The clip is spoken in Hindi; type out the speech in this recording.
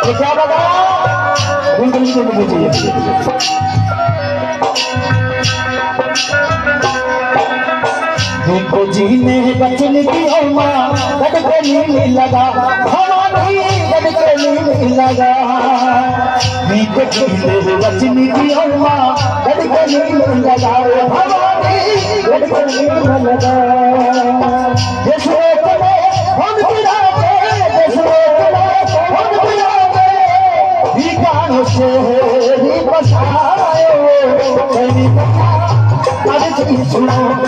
ये क्या बताया बिल्कुल सुन लीजिए देखो जी ने बचन दिया माँ गडकरी में लगा हमारी गडकरी में लगा देखो जी ने बचन दिया माँ गडकरी में लगा हमारी गडकरी में लगा सुनो